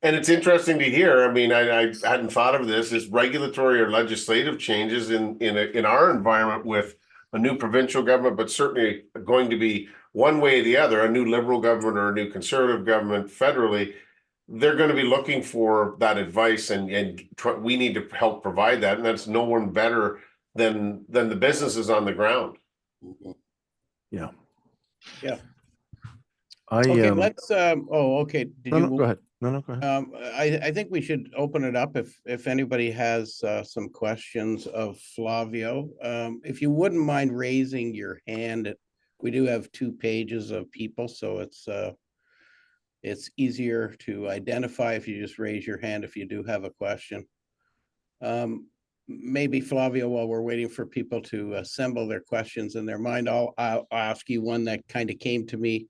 And it's interesting to hear. I mean, I hadn't thought of this as regulatory or legislative changes in our environment with a new provincial government, but certainly going to be one way or the other, a new liberal government or a new conservative government federally. They're going to be looking for that advice, and we need to help provide that. And that's no one better than the businesses on the ground. Yeah. Yeah. Okay, let's, okay. Did you go ahead. No, go ahead. I think we should open it up if anybody has some questions of Flavio. If you wouldn't mind raising your hand, we do have 2 pages of people, so it's easier to identify if you just raise your hand if you do have a question. Maybe Flavio, while we're waiting for people to assemble their questions in their mind, I'll ask you one that kind of came to me.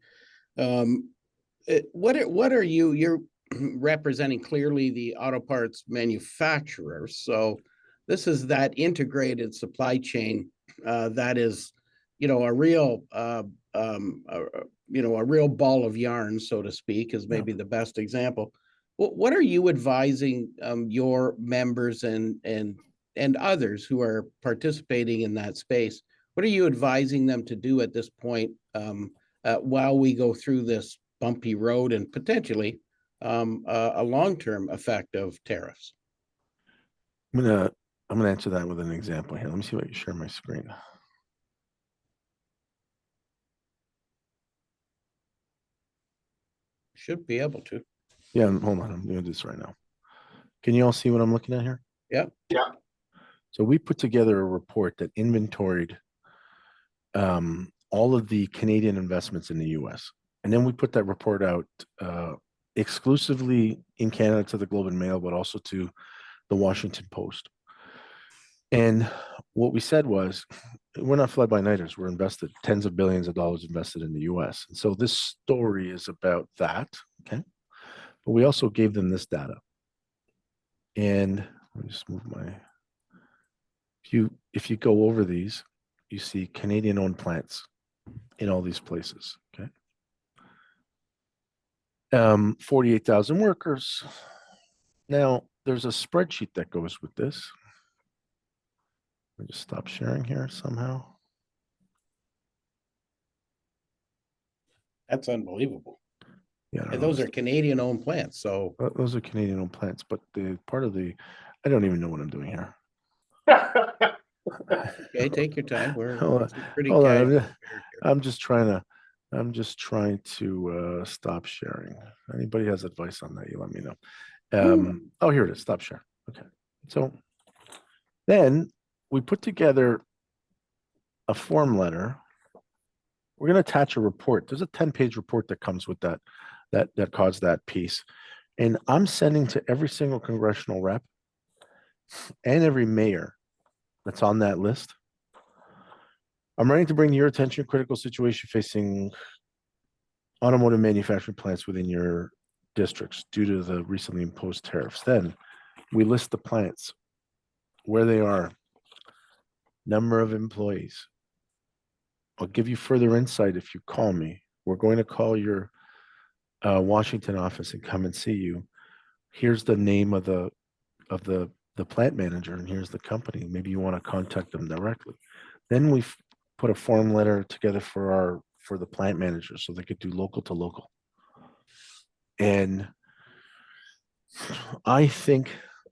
What are you're representing clearly the auto parts manufacturers. So this is that integrated supply chain that is, a real, a real ball of yarn, so to speak, is maybe the best example. What are you advising your members and others who are participating in that space? What are you advising them to do at this point while we go through this bumpy road and potentially a long-term effect of tariffs? I'm gonna answer that with an example here. Let me see if I can share my screen. Should be able to. Yeah, hold on. I'm doing this right now. Can you all see what I'm looking at here? Yeah. Yeah. So we put together a report that inventoried all of the Canadian investments in the US. And then we put that report out exclusively in Canada to the Globe and Mail, but also to the Washington Post. And what we said was, we're not fly-by-nighters. We're invested tens of billions of dollars invested in the US. And so this story is about that, okay? But we also gave them this data. And let me just move my, if you go over these, you see Canadian-owned plants in all these places, okay? 48,000 workers. Now, there's a spreadsheet that goes with this. Let me just stop sharing here somehow. That's unbelievable. Yeah, And those are Canadian-owned plants, so. Those are Canadian-owned plants, but the part of the, I don't even know what I'm doing here. Okay, take your time. We're pretty hold on. casual. I'm just trying to stop sharing. Anybody has advice on that, you let me know. Oh, here it is. Stop share. Okay. So then we put together a form letter. We're going to attach a report. There's a 10-page report that comes with that caused that piece. And I'm sending to every single congressional rep and every mayor that's on that list. I'm writing to bring to your attention a critical situation facing automotive manufacturing plants within your districts due to the recently imposed tariffs. Then we list the plants, where they are, number of employees. I'll give you further insight if you call me. We're going to call your Washington office and come and see you. Here's the name of the plant manager, and here's the company. Maybe you want to contact them directly. Then we've put a form letter together for the plant managers so they could do local to local. And I think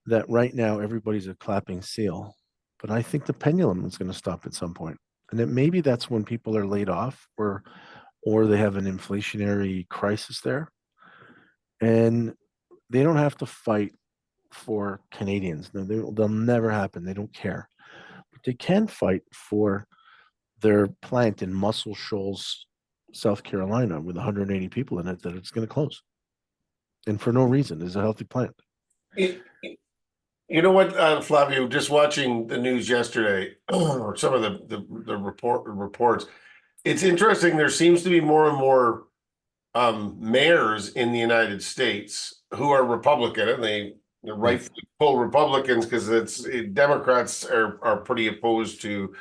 that right now everybody's a clapping seal, but I think the pendulum is going to stop at some point. And that maybe that's when people are laid off or they have an inflationary crisis there. And they don't have to fight for Canadians. They'll never happen. They don't care. But they can fight for their plant in Muscle Shoals, South Carolina, with 180 people in it, that it's going to close. And for no reason. It's a healthy plant. You know what, Flavio, just watching the news yesterday, or some of the reports, it's interesting. There seems to be more and more mayors in the United States who are Republican, and they're rightfully full Republicans because Democrats are pretty opposed to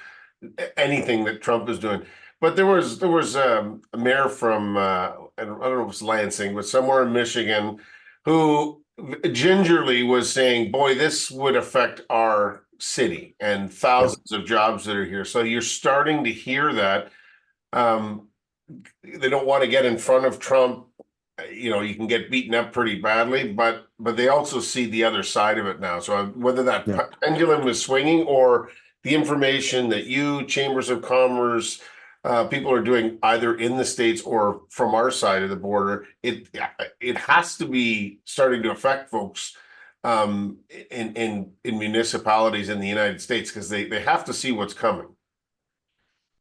anything that Trump is doing. But there was a mayor from I don't know if it's Lansing, but somewhere in Michigan, who gingerly was saying, "Boy, this would affect our city and thousands of jobs that are here." So you're starting to hear that. They don't want to get in front of Trump. You know, you can get beaten up pretty badly, but they also see the other side of it now. So whether that pendulum is swinging or the information that you, chambers of commerce, people are doing either in the States or from our side of the border, it has to be starting to affect folks in municipalities in the United States, because they have to see what's coming.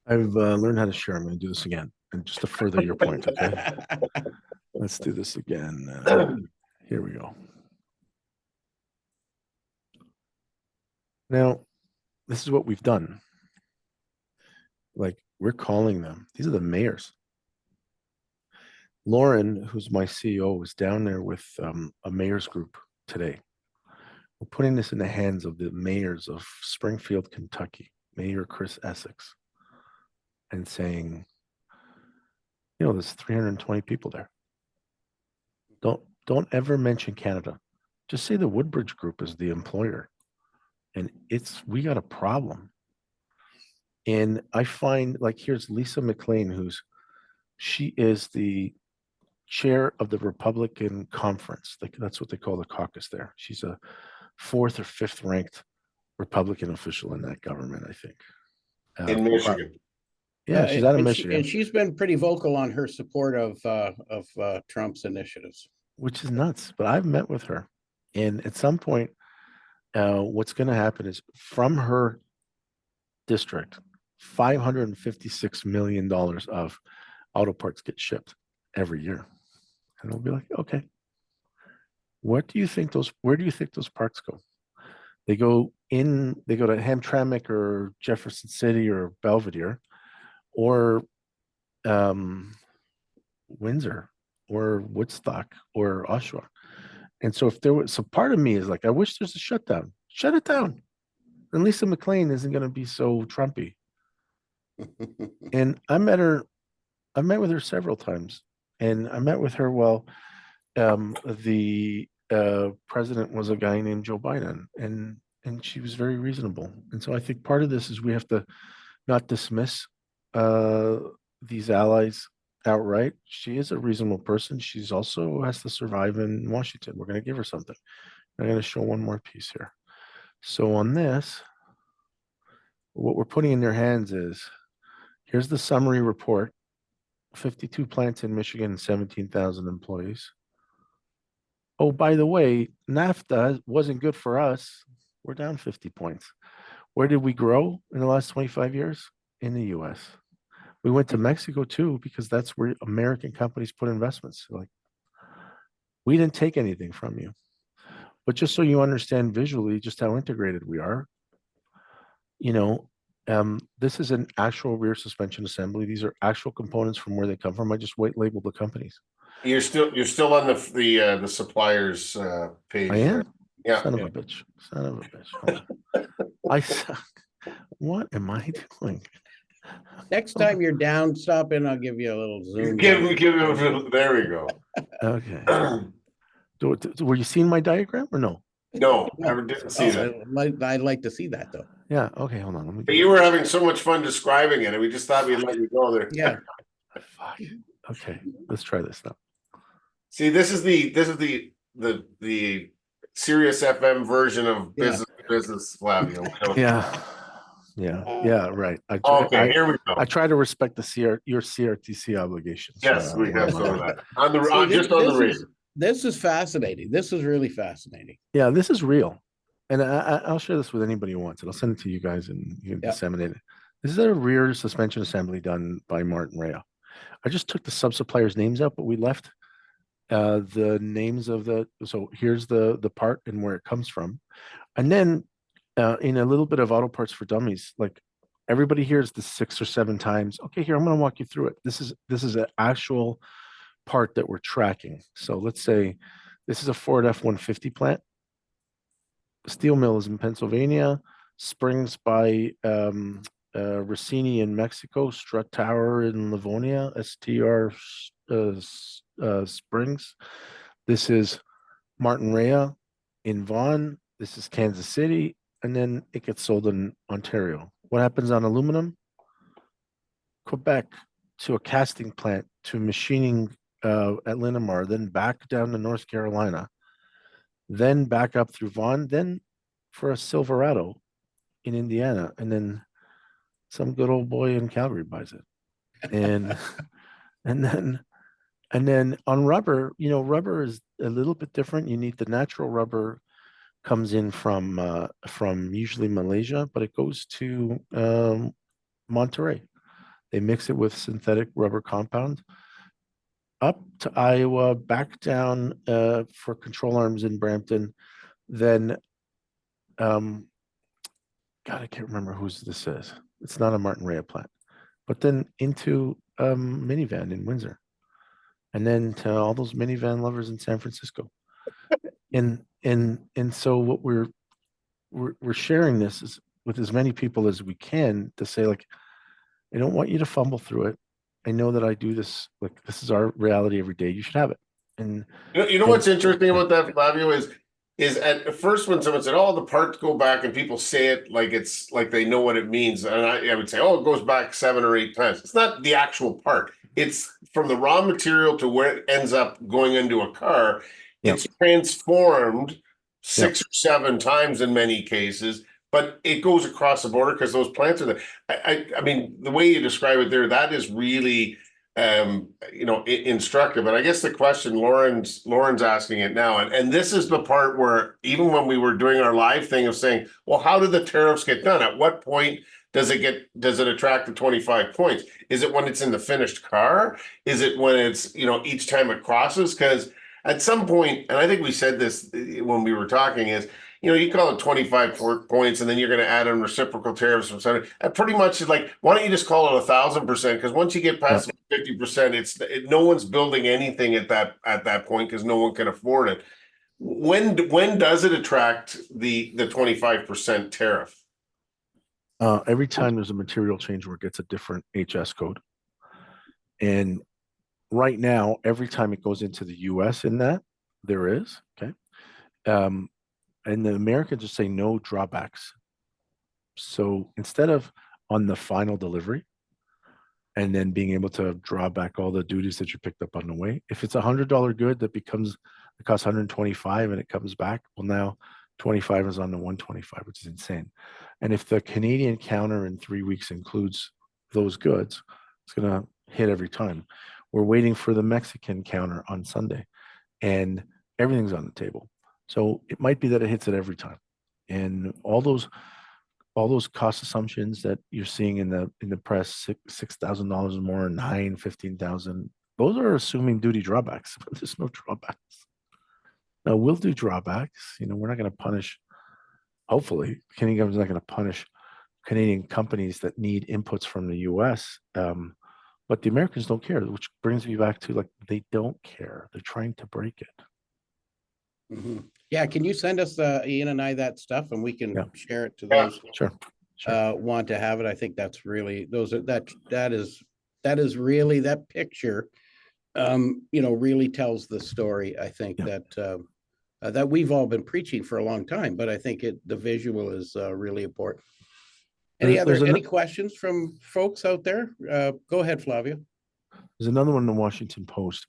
I've learned how to share. I'm going to do this again, and just to further your point. Okay, let's do this again. Here we go. Now, this is what we've done. Like, we're calling them. These are the mayors. Lauren, who's my CEO, was down there with a mayor's group today. We're putting this in the hands of the mayors of Springfield, Kentucky, Mayor Chris Essex, and saying, you know, there's 320 people there. Don't ever mention Canada. Just say the Woodbridge Group is the employer. And we got a problem. And I find, like, here's Lisa McLean, she is the chair of the Republican conference. Like, that's what they call the caucus there. She's a 4th or 5th ranked Republican official in that government, I think. In Michigan. Yeah, she's out of Michigan. And she's been pretty vocal on her support of Trump's initiatives. Which is nuts, but I've met with her. And at some point, what's going to happen is, from her district, $556 million of auto parts get shipped every year. And they'll be like, okay, where do you think those parts go? They go to Hamtramck or Jefferson City or Belvedere, or Windsor or Woodstock or Oshawa. And so part of me is like, I wish there's a shutdown. Shut it down. And Lisa McLean isn't going to be so Trumpy. And I've met with her several times. And I met with her while the president was a guy named Joe Biden. And she was very reasonable. And so I think part of this is we have to not dismiss these allies outright. She is a reasonable person. She's also has to survive in Washington. We're going to give her something. I'm going to show one more piece here. So on this, what we're putting in their hands is, here's the summary report: 52 plants in Michigan, 17,000 employees. Oh, by the way, NAFTA wasn't good for us. We're down 50 points. Where did we grow in the last 25 years? In the US. We went to Mexico too, because that's where American companies put investments. Like, we didn't take anything from you. But just so you understand visually just how integrated we are, this is an actual rear suspension assembly. These are actual components from where they come from. I just white labeled the companies. You're still on the suppliers page. I am. Yeah. Son of a bitch. Hold on. What am I doing? Next time you're down, stop in. I'll give you a little zoom. There we go. Okay. Were you seeing my diagram or no? No, I didn't see that. I'd like to see that though. Yeah. Okay. Hold on. But you were having so much fun describing it, and we just thought we'd let you go there. Yeah. Fuck. Okay. Let's try this now. See, this is the Sirius FM version of business, Flavio. Yeah. Right. Here we go. I try to respect your CRTC obligations. Yes, we have some of that on the radio. This is fascinating. This is really fascinating. Yeah, this is real. And I'll share this with anybody who wants it. I'll send it to you guys and you can disseminate it. This is a rear suspension assembly done by Martin Rea. I just took the sub-suppliers' names out, but we left the names of so here's the part and where it comes from. And then in a little bit of Auto Parts for Dummies, like, everybody hears this 6 or 7 times. Okay, here, I'm going to walk you through it. This is an actual part that we're tracking. So let's say this is a Ford F-150 plant. The steel mill is in Pennsylvania, Springs by Rossini in Mexico, Strut Tower in Livonia, STR Springs. This is Martin Rea in Vaughan. This is Kansas City, and then it gets sold in Ontario. What happens on aluminum? Quebec to a casting plant to machining at Linamar, then back down to North Carolina, then back up through Vaughan, then for a Silverado in Indiana, and then some good old boy in Calgary buys it. And and then on rubber, rubber is a little bit different. You need the natural rubber comes in from usually Malaysia, but it goes to Monterey. They mix it with synthetic rubber compound up to Iowa, back down for control arms in Brampton. Then, God, I can't remember whose this is. It's not a Martin Rea plant, but then into minivan in Windsor, and then to all those minivan lovers in San Francisco. And so what we're sharing this is with as many people as we can to say, like, I don't want you to fumble through it. I know that I do this, like, this is our reality every day. You should have it. And what's interesting about that, Flavio, is at first when someone said, "Oh, the parts go back," and people say it like it's like they know what it means, and I would say, "Oh, it goes back 7 or 8 times." It's not the actual part. It's from the raw material to where it ends up going into a car. Yep. It's transformed 6 or 7 times in many cases, but it goes across the border because those plants are there. I mean, the way you describe it there, that is really instructive. And I guess the question Lauren's asking it now, and this is the part where even when we were doing our live thing of saying, well, how do the tariffs get done? At what point does it attract the 25 points? Is it when it's in the finished car? Is it when it's, each time it crosses? Because at some point, and I think we said this when we were talking, is, you call it 25 points, and then you're going to add on reciprocal tariffs from something. And pretty much is like, why don't you just call it 1,000%? Because once you get past 50%, no one's building anything at that point because no one can afford it. When does it attract the 25% tariff? Every time there's a material change where it gets a different HS code. And right now, every time it goes into the US in that, there is, okay? And the Americans just say no drawbacks. So instead of on the final delivery and then being able to draw back all the duties that you picked up on the way, if it's $100 good that it costs 125 and it comes back, well, now 25 is on the 125, which is insane. And if the Canadian counter in 3 weeks includes those goods, it's going to hit every time. We're waiting for the Mexican counter on Sunday, and everything's on the table. So it might be that it hits it every time. And all those cost assumptions that you're seeing in the press, $6,000 or more, 9, 15,000, those are assuming duty drawbacks, but there's no drawbacks. Now we'll do drawbacks. We're not going to punish, hopefully, the Canadian government's not going to punish Canadian companies that need inputs from the US. But the Americans don't care, which brings me back to, like, they don't care. They're trying to break it. Mm-hmm. Yeah, can you send us, Ian and I, that stuff, and we can share it to those sure. Want to have it? I think that's really that is really, that picture really tells the story. I think that we've all been preaching for a long time, but I think the visual is really important. Any questions from folks out there? Go ahead, Flavio. There's another one in the Washington Post.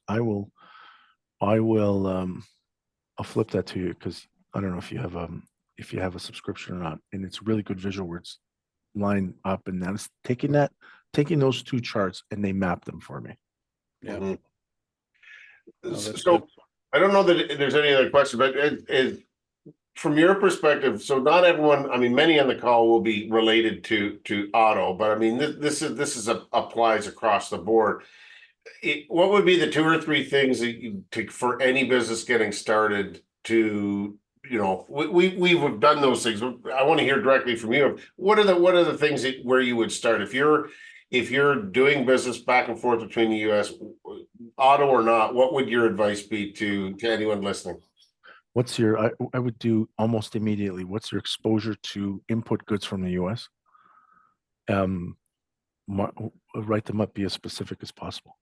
I'll flip that to you because I don't know if you have a subscription or not, and it's really good visual where it's lined up, and that's taking those 2 charts and they map them for me. Yeah. Mm-hmm. So I don't know that there's any other question, but from your perspective, so not everyone, I mean, many on the call will be related to auto, but I mean, this applies across the board. What would be the 2 or 3 things that for any business getting started to, we've done those things. I want to hear directly from you. What are the things where you would start if you're doing business back and forth between the US? auto or not, what would your advice be to anyone listening? What's your, I would do almost immediately, what's your exposure to input goods from the US? Write them up, be as specific as possible,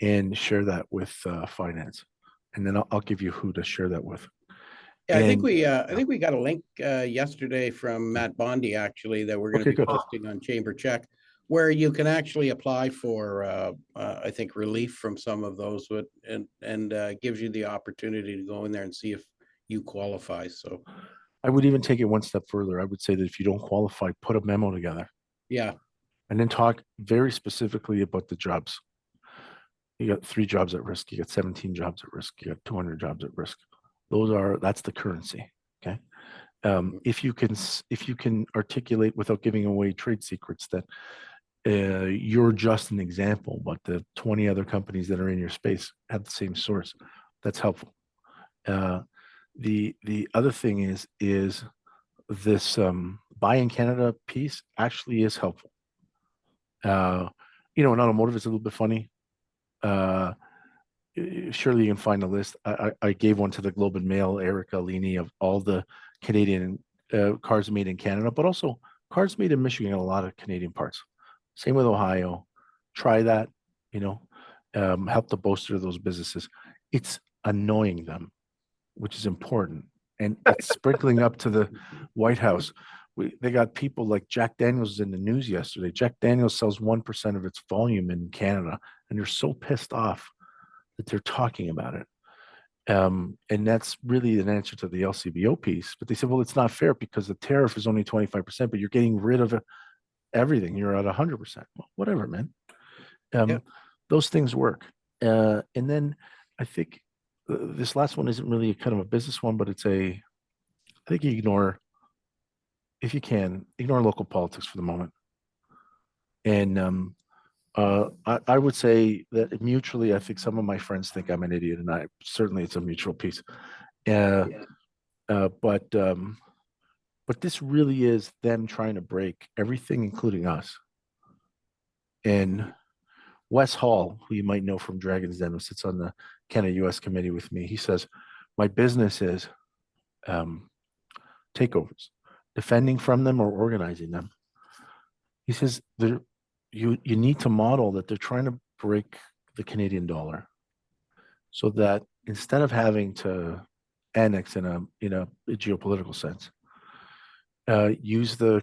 and share that with finance. And then I'll give you who to share that with. Yeah, I think we got a link yesterday from Matt Bondi, actually, that we're going to be posting on Chamber Check, where you can actually apply for, I think, relief from some of those, and gives you the opportunity to go in there and see if you qualify. So I would even take it one step further. I would say that if you don't qualify, put a memo together. Yeah. And then talk very specifically about the jobs. You got 3 jobs at risk. You got 17 jobs at risk. You got 200 jobs at risk. That's the currency. Okay. If you can articulate without giving away trade secrets that you're just an example, but the 20 other companies that are in your space have the same source, that's helpful. The other thing is this buy in Canada piece actually is helpful. In automotive, it's a little bit funny. Surely you can find the list. I gave one to the Globe and Mail, Eric Alini, of all the Canadian cars made in Canada, but also cars made in Michigan, a lot of Canadian parts. Same with Ohio. Try that, help the bolster of those businesses. It's annoying them, which is important. And it's sprinkling up to the White House. They got people like Jack Daniels in the news yesterday. Jack Daniels sells 1% of its volume in Canada, and they're so pissed off that they're talking about it. And that's really an answer to the LCBO piece. But they said, well, it's not fair because the tariff is only 25%, but you're getting rid of everything. You're at 100%. Well, whatever, man. Those things work. And then I think this last one isn't really kind of a business one, but I think you ignore local politics for the moment. And I would say that mutually, I think some of my friends think I'm an idiot, and certainly it's a mutual piece. But this really is them trying to break everything, including us. And Wes Hall, who you might know from Dragon's Den, who sits on the Canada-US committee with me, he says, my business is takeovers, defending from them or organizing them. He says, you need to model that they're trying to break the Canadian dollar so that instead of having to annex in a geopolitical sense, use the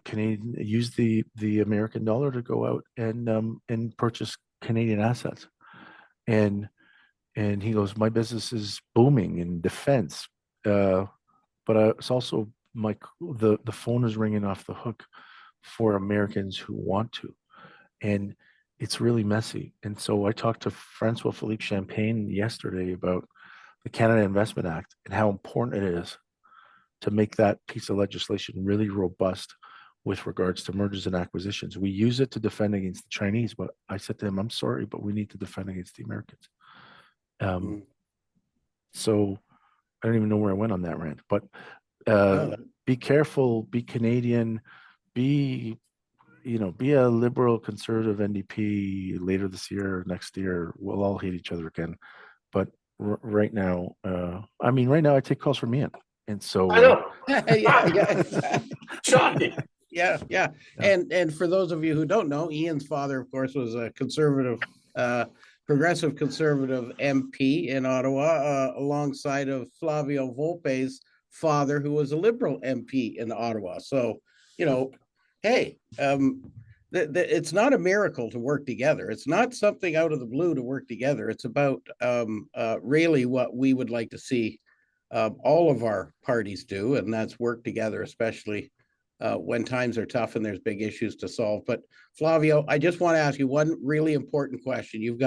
American dollar to go out and purchase Canadian assets. And he goes, my business is booming in defense, but it's also the phone is ringing off the hook for Americans who want to, and it's really messy. And so I talked to Francois Philippe Champagne yesterday about the Canada Investment Act and how important it is to make that piece of legislation really robust with regards to mergers and acquisitions. We use it to defend against the Chinese, but I said to him, I'm sorry, but we need to defend against the Americans. So I don't even know where I went on that rant, but be careful, be Canadian, be a liberal conservative NDP later this year, next year. We'll all hate each other again. But right now, I take calls from Ian. And so I know. yeah. Shocking. Yeah. And for those of you who don't know, Ian's father, of course, was a conservative, progressive conservative MP in Ottawa, alongside of Flavio Volpe's father, who was a liberal MP in Ottawa. So, hey, it's not a miracle to work together. It's not something out of the blue to work together. It's about really what we would like to see all of our parties do, and that's work together, especially when times are tough and there's big issues to solve. But Flavio, I just want to ask you one really important question. You've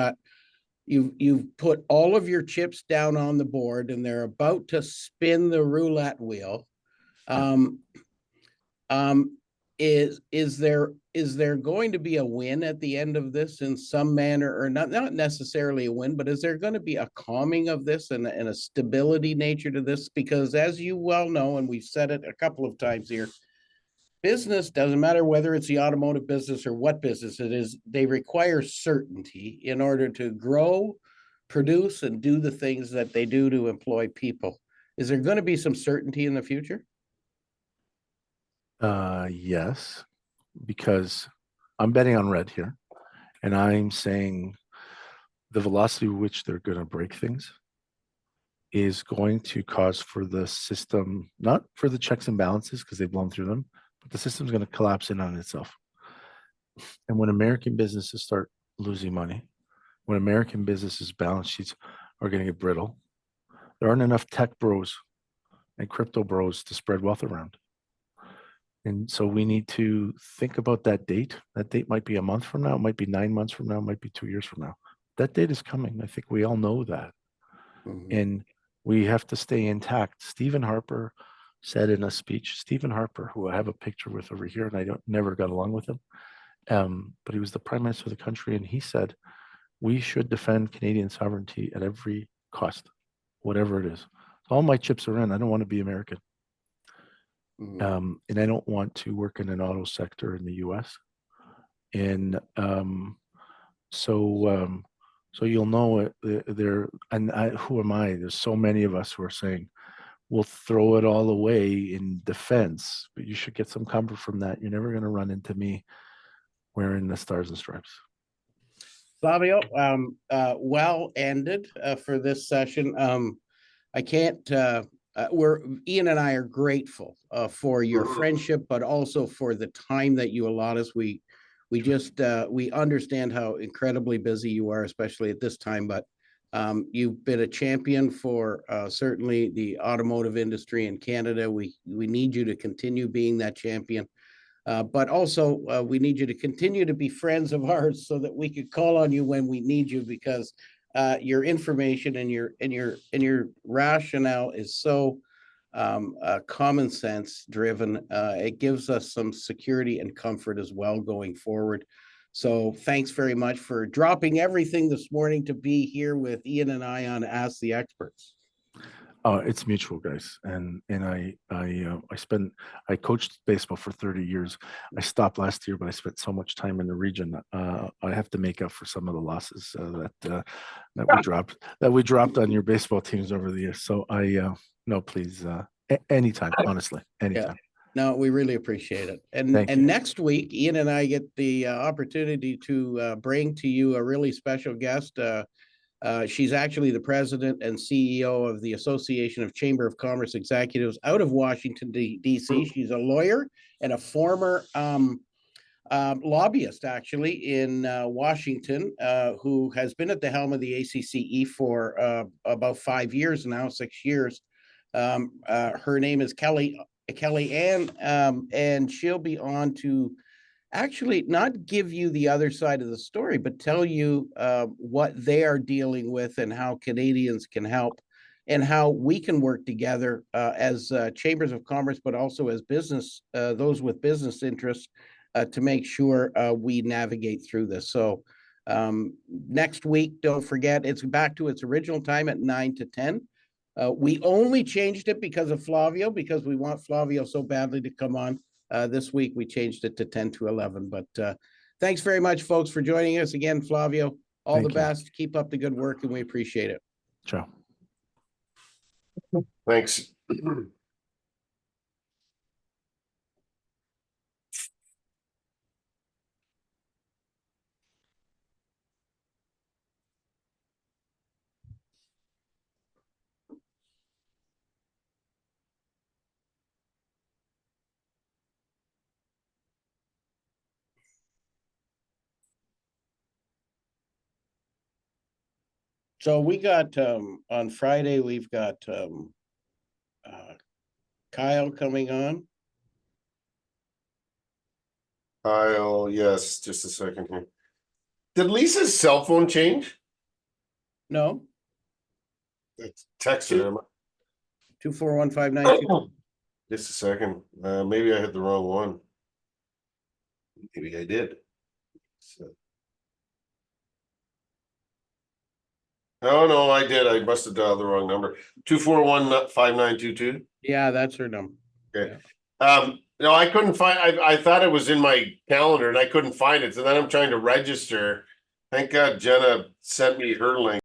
put all of your chips down on the board, and they're about to spin the roulette wheel. Is there going to be a win at the end of this in some manner, or not necessarily a win, but is there going to be a calming of this and a stability nature to this? Because as you well know, and we've said it a couple of times here, business, doesn't matter whether it's the automotive business or what business it is, they require certainty in order to grow, produce and do the things that they do to employ people. Is there going to be some certainty in the future? Yes, because I'm betting on red here, and I'm saying the velocity with which they're going to break things is going to cause for the system, not for the checks and balances because they've blown through them, but the system's going to collapse in on itself. And when American businesses start losing money, when American businesses' balance sheets are going to get brittle, there aren't enough tech bros and crypto bros to spread wealth around. And so we need to think about that date. That date might be a month from now, it might be 9 months from now, it might be 2 years from now. That date is coming. I think we all know that. And we have to stay intact. Stephen Harper said in a speech, Stephen Harper, who I have a picture with over here, and I never got along with him, but he was the prime minister of the country, and he said, we should defend Canadian sovereignty at every cost, whatever it is. All my chips are in. I don't want to be American. And I don't want to work in an auto sector in the US. And so you'll know there, and who am I? There's so many of us who are saying, we'll throw it all away in defense, but you should get some comfort from that. You're never going to run into me wearing the stars and stripes. Flavio, well ended for this session. I can't, Ian and I are grateful for your friendship, but also for the time that you allot us. We understand how incredibly busy you are, especially at this time, but you've been a champion for certainly the automotive industry in Canada. We need you to continue being that champion. But also, we need you to continue to be friends of ours so that we could call on you when we need you, because your information and your rationale is so common sense driven. It gives us some security and comfort as well going forward. So thanks very much for dropping everything this morning to be here with Ian and I on Ask the Experts. It's mutual, guys, and I coached baseball for 30 years. I stopped last year, but I spent so much time in the region. I have to make up for some of the losses that we dropped on your baseball teams over the years. So no, please, anytime, honestly, anytime. Yeah. No, we really appreciate it. And next week, Ian and I get the opportunity to bring to you a really special guest. She's actually the president and CEO of the Association of Chamber of Commerce Executives out of Washington, D.C. She's a lawyer and a former lobbyist, actually, in Washington, who has been at the helm of the ACCE for about 5 years now, 6 years. Her name is Kelly Ann, and she'll be on to actually not give you the other side of the story, but tell you what they are dealing with and how Canadians can help and how we can work together as chambers of commerce, but also as business, those with business interests, to make sure we navigate through this. So next week, don't forget, it's back to its original time at 9 to 10. We only changed it because of Flavio, because we want Flavio so badly to come on. This week, we changed it to 10 to 11. But thanks very much, folks, for joining us again, Flavio. All the best. Keep up the good work, and we appreciate it. Ciao. Thanks. So we got on Friday, we've got Kyle coming on. Kyle, yes, just a second here. Did Lisa's cell phone change? No. Text her. 241-592. Just a second. Maybe I hit the wrong one. Maybe I did. So. Oh no, I did. I must have dialed the wrong number. 241-5922. Yeah, that's her number. Okay. Yeah. No, I couldn't find. I thought it was in my calendar, and I couldn't find it. So then I'm trying to register. Thank God Jenna sent me her link.